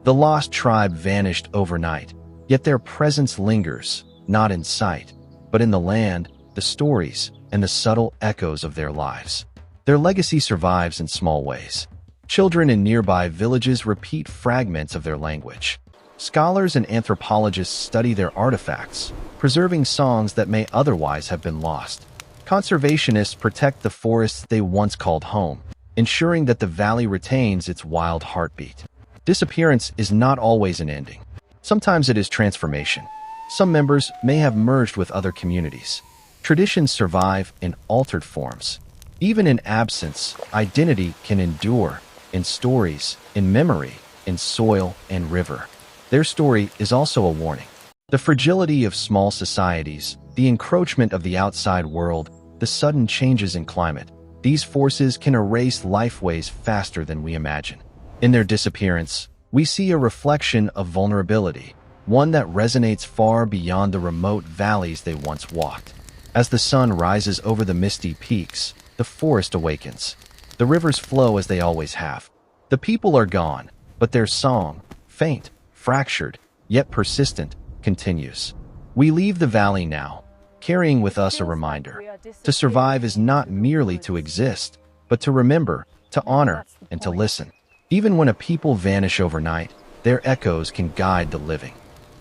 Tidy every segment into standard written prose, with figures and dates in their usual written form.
The lost tribe vanished overnight, yet their presence lingers, not in sight, but in the land, the stories, and the subtle echoes of their lives. Their legacy survives in small ways. Children in nearby villages repeat fragments of their language. Scholars and anthropologists study their artifacts, preserving songs that may otherwise have been lost. Conservationists protect the forests they once called home, ensuring that the valley retains its wild heartbeat. Disappearance is not always an ending. Sometimes it is transformation. Some members may have merged with other communities. Traditions survive in altered forms. Even in absence, identity can endure in stories, in memory, in soil and river. Their story is also a warning. The fragility of small societies, the encroachment of the outside world, the sudden changes in climate, these forces can erase lifeways faster than we imagine. In their disappearance, we see a reflection of vulnerability, one that resonates far beyond the remote valleys they once walked. As the sun rises over the misty peaks, the forest awakens. The rivers flow as they always have. The people are gone, but their song, faint, fractured, yet persistent, continues. We leave the valley now, carrying with us a reminder. To survive is not merely to exist, but to remember, to honor, and to listen. Even when a people vanish overnight, their echoes can guide the living.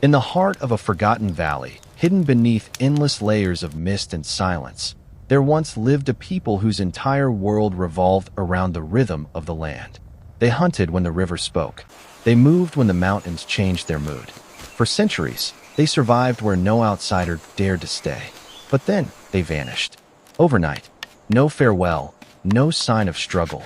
In the heart of a forgotten valley, hidden beneath endless layers of mist and silence, there once lived a people whose entire world revolved around the rhythm of the land. They hunted when the river spoke. They moved when the mountains changed their mood. For centuries, they survived where no outsider dared to stay. But then, they vanished. Overnight. No farewell, no sign of struggle.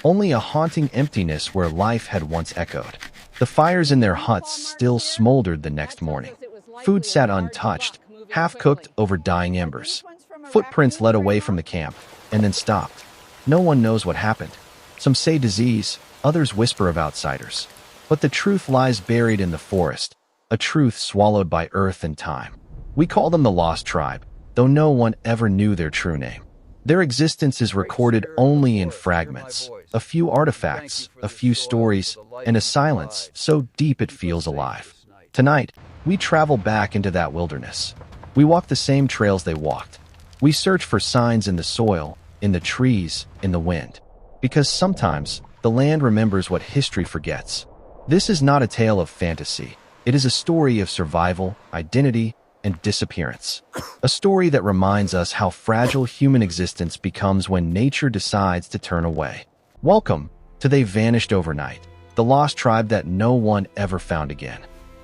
Only a haunting emptiness where life had once echoed. The fires in their huts still smoldered the next morning. Food sat untouched, half-cooked over dying embers. Footprints led away from the camp, and then stopped. No one knows what happened. Some say disease, others whisper of outsiders. But the truth lies buried in the forest, a truth swallowed by earth and time. We call them the Lost Tribe, though no one ever knew their true name. Their existence is recorded only in fragments, a few artifacts, a few stories, and a silence so deep it feels alive. Tonight, we travel back into that wilderness. We walk the same trails they walked. We search for signs in the soil, in the trees, in the wind. Because sometimes, the land remembers what history forgets. This is not a tale of fantasy. It is a story of survival, identity, and disappearance. A story that reminds us how fragile human existence becomes when nature decides to turn away. Welcome to They Vanished Overnight, the lost tribe that no one ever found again.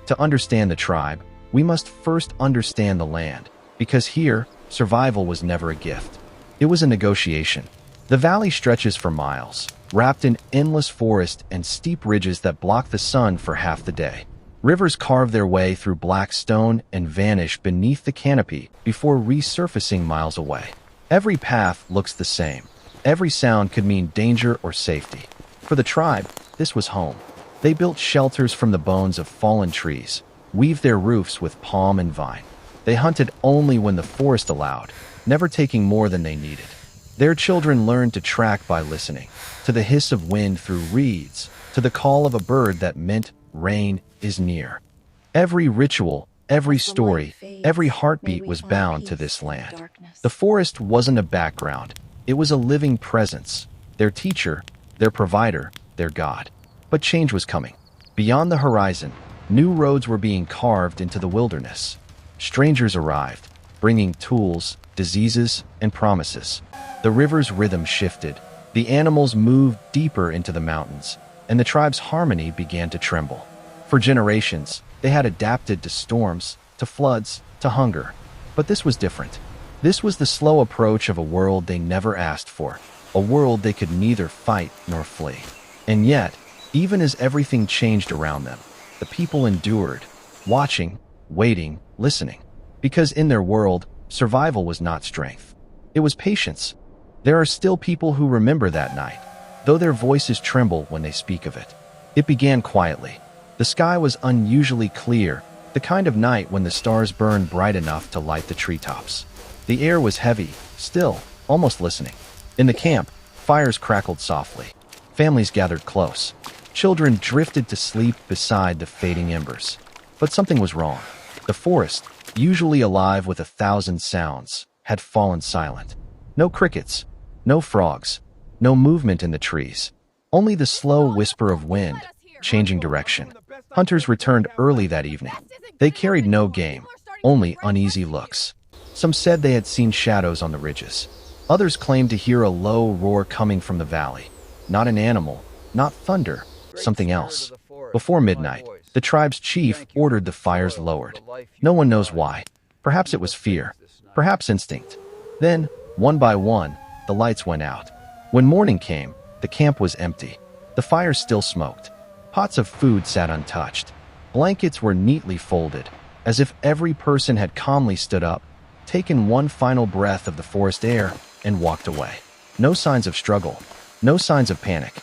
To understand the tribe, we must first understand the land, because here, survival was never a gift. It was a negotiation. The valley stretches for miles, wrapped in endless forest and steep ridges that block the sun for half the day. Rivers carve their way through black stone and vanish beneath the canopy before resurfacing miles away. Every path looks the same. Every sound could mean danger or safety. For the tribe, this was home. They built shelters from the bones of fallen trees, weaved their roofs with palm and vine. They hunted only when the forest allowed, never taking more than they needed. Their children learned to track by listening, to the hiss of wind through reeds, to the call of a bird that meant rain is near. Every ritual, every story, every heartbeat was bound to this land. The forest wasn't a background. It was a living presence, their teacher, their provider, their God. But change was coming. Beyond the horizon, new roads were being carved into the wilderness. Strangers arrived, bringing tools, diseases, and promises. The river's rhythm shifted. The animals moved deeper into the mountains, and the tribe's harmony began to tremble. For generations, they had adapted to storms, to floods, to hunger. But this was different. This was the slow approach of a world they never asked for, a world they could neither fight nor flee. And yet, even as everything changed around them, the people endured, watching, waiting, listening. Because in their world, survival was not strength. It was patience. There are still people who remember that night, though their voices tremble when they speak of it. It began quietly. The sky was unusually clear, the kind of night when the stars burn bright enough to light the treetops. The air was heavy, still, almost listening. In the camp, fires crackled softly. Families gathered close. Children drifted to sleep beside the fading embers. But something was wrong. The forest, usually alive with 1,000 sounds, had fallen silent. No crickets, no frogs, no movement in the trees. Only the slow whisper of wind, changing direction. Hunters returned early that evening. They carried no game, only uneasy looks. Some said they had seen shadows on the ridges. Others claimed to hear a low roar coming from the valley. Not an animal, not thunder, something else. Before midnight, the tribe's chief ordered the fires lowered. No one knows why. Perhaps it was fear, perhaps instinct. Then, one by one, the lights went out. When morning came, the camp was empty. The fires still smoked. Pots of food sat untouched. Blankets were neatly folded, as if every person had calmly stood up, taken one final breath of the forest air, and walked away. No signs of struggle, no signs of panic,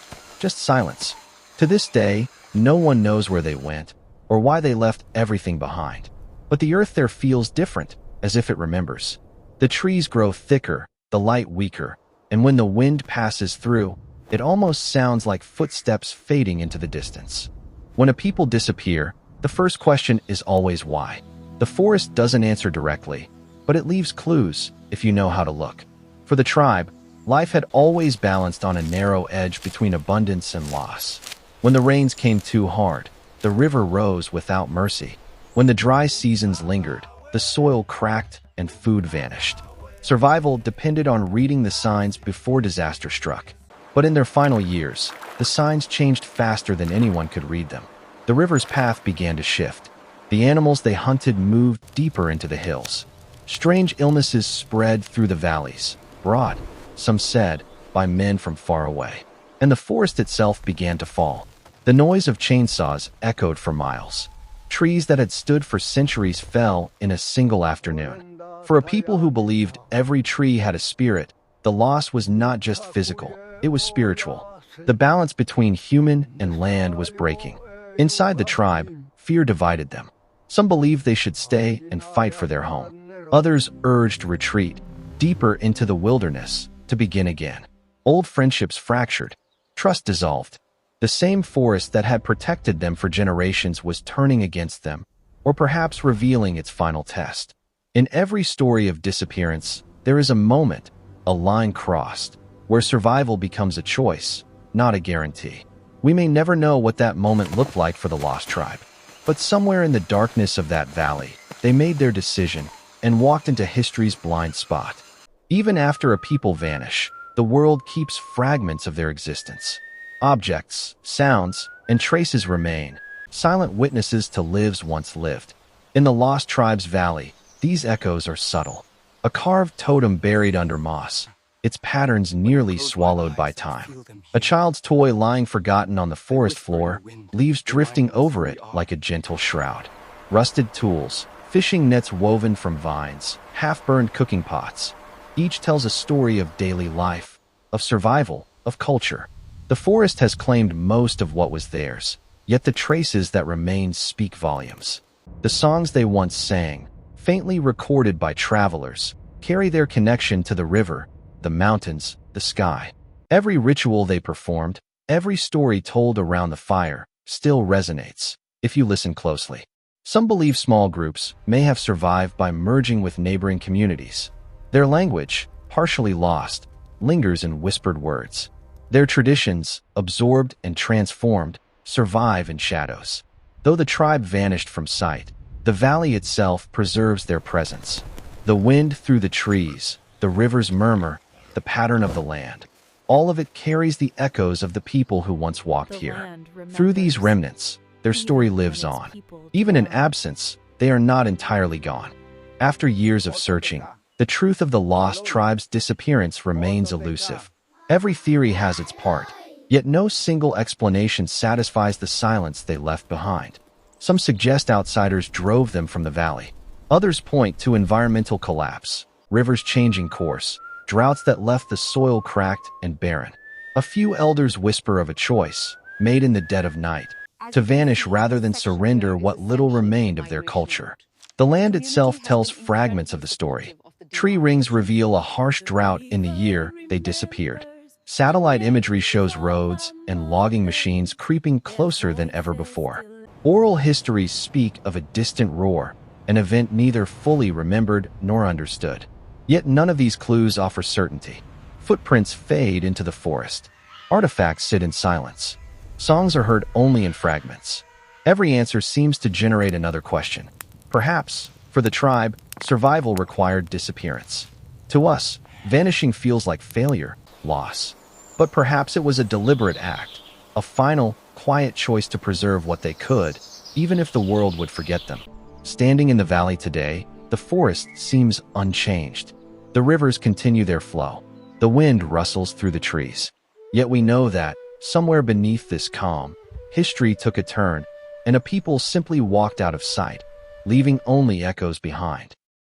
just silence. To this day, no one knows where they went or why they left everything behind. But the earth there feels different, as if it remembers. The trees grow thicker, the light weaker, and when the wind passes through, it almost sounds like footsteps fading into the distance. When a people disappear, the first question is always why. The forest doesn't answer directly, but it leaves clues if you know how to look. For the tribe, life had always balanced on a narrow edge between abundance and loss. When the rains came too hard, the river rose without mercy. When the dry seasons lingered, the soil cracked and food vanished. Survival depended on reading the signs before disaster struck. But in their final years, the signs changed faster than anyone could read them. The river's path began to shift. The animals they hunted moved deeper into the hills. Strange illnesses spread through the valleys, brought, some said, by men from far away. And the forest itself began to fall. The noise of chainsaws echoed for miles. Trees that had stood for centuries fell in a single afternoon. For a people who believed every tree had a spirit, the loss was not just physical, it was spiritual. The balance between human and land was breaking. Inside the tribe, fear divided them. Some believed they should stay and fight for their home. Others urged retreat, deeper into the wilderness, to begin again. Old friendships fractured, trust dissolved. The same forest that had protected them for generations was turning against them, or perhaps revealing its final test. In every story of disappearance, there is a moment, a line crossed, where survival becomes a choice, not a guarantee. We may never know what that moment looked like for the lost tribe, but somewhere in the darkness of that valley, they made their decision and walked into history's blind spot. Even after a people vanish, the world keeps fragments of their existence. Objects, sounds, and traces remain, silent witnesses to lives once lived. In the Lost Tribe's valley, these echoes are subtle. A carved totem buried under moss, its patterns nearly swallowed by time. A child's toy lying forgotten on the forest floor, leaves drifting over it like a gentle shroud. Rusted tools, fishing nets woven from vines, half-burned cooking pots. Each tells a story of daily life, of survival, of culture. The forest has claimed most of what was theirs, yet the traces that remain speak volumes. The songs they once sang, faintly recorded by travelers, carry their connection to the river, the mountains, the sky. Every ritual they performed, every story told around the fire, still resonates, if you listen closely. Some believe small groups may have survived by merging with neighboring communities. Their language, partially lost, lingers in whispered words. Their traditions, absorbed and transformed, survive in shadows. Though the tribe vanished from sight, the valley itself preserves their presence. The wind through the trees, the river's murmur, the pattern of the land. All of it carries the echoes of the people who once walked here. Through these remnants, their story lives on. Even in absence, they are not entirely gone. After years of searching, the truth of the lost tribe's disappearance remains elusive. Every theory has its part, yet no single explanation satisfies the silence they left behind. Some suggest outsiders drove them from the valley. Others point to environmental collapse, rivers changing course, droughts that left the soil cracked and barren. A few elders whisper of a choice, made in the dead of night, to vanish rather than surrender what little remained of their culture. The land itself tells fragments of the story. Tree rings reveal a harsh drought in the year they disappeared. Satellite imagery shows roads and logging machines creeping closer than ever before. Oral histories speak of a distant roar, an event neither fully remembered nor understood. Yet none of these clues offer certainty. Footprints fade into the forest. Artifacts sit in silence. Songs are heard only in fragments. Every answer seems to generate another question. Perhaps, for the tribe, survival required disappearance. To us, vanishing feels like failure, loss. But perhaps it was a deliberate act, a final, quiet choice to preserve what they could, even if the world would forget them. Standing in the valley today, the forest seems unchanged. The rivers continue their flow. The wind rustles through the trees. Yet we know that, somewhere beneath this calm, history took a turn, and a people simply walked out of sight, leaving only echoes behind.